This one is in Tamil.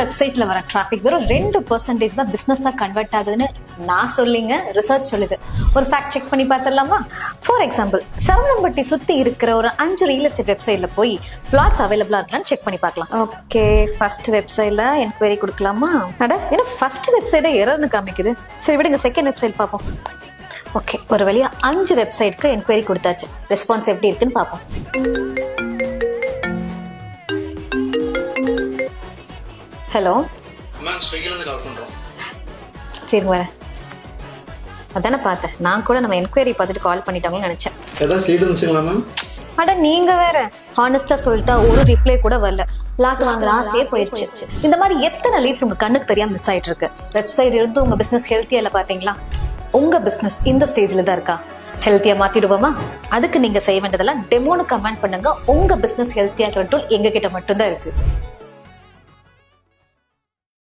வெப்சைட்ல வர டிராஃபிக் வெறும் 2% தான் பிசினஸ் தான் கன்வெர்ட் ஆகுதுன்னு நான் சொல்லிங்க ரிசர்ச் சொல்லுது. ஒரு ஃபேக்ட் செக் பண்ணி பார்த்துடலாமா? ஃபார் எக்ஸாம்பிள், சரவணம்பட்டி சுத்தி இருக்கிற ஒரு 5 ரியல் எஸ்டேட் வெப்சைட்ல போய் பிளாட்ஸ் அவைலபிளா இருக்கான்னு செக் பண்ணி பார்க்கலாம். ஓகே, ஃபர்ஸ்ட் வெப்சைட்ல என்கொயரி கொடுக்கலாமா? அட, ஏன்னா ஃபர்ஸ்ட் வெப்சைட்டே எரர்னு காமிக்குது. சரி விடுங்க, செகண்ட் வெப்சைட் பார்ப்போம். ஓகே, ஒரு வழியா 5 வெப்சைட்க்கு என்கொயரி கொடுத்தாச்சு. ரெஸ்பான்ஸ் எப்படி இருக்குன்னு பார்ப்போம். ஹலோ மேம், ஸ்விக்கிலேருந்து கால் பண்ணுறோம். சரிங்க, வரேன். அதானே பார்த்தேன், நான் கூட நம்ம என்கொயரி பார்த்துட்டு கால் பண்ணிட்டாங்கன்னு நினைச்சேன். ஏதாவது லீட் இருந்துச்சுங்களா மேம்? அட நீங்க வேற, ஹானஸ்டா சொல்லிட்டா ஒரு ரிப்ளை கூட வரல. லாட் வாங்குற ஆசையே போயிடுச்சு. இந்த மாதிரி எத்தனை லீட்ஸ் உங்க கண்ணுக்கு தெரியாம மிஸ் ஆயிட்டு இருக்கு. வெப்சைட் இருந்து உங்க பிசினஸ் ஹெல்த்தியா இல்ல பாத்தீங்களா? உங்க பிசினஸ் இந்த ஸ்டேஜ்ல தான் இருக்கா? ஹெல்த்தியா மாத்திடுவோமா? அதுக்கு நீங்க செய்ய வேண்டியதெல்லாம் டெமோனு கமெண்ட் பண்ணுங்க. உங்க பிசினஸ் ஹெல்த்தியா இருக்கிற டூல் எங்க கிட்ட மட்டும்தான் இருக்கு.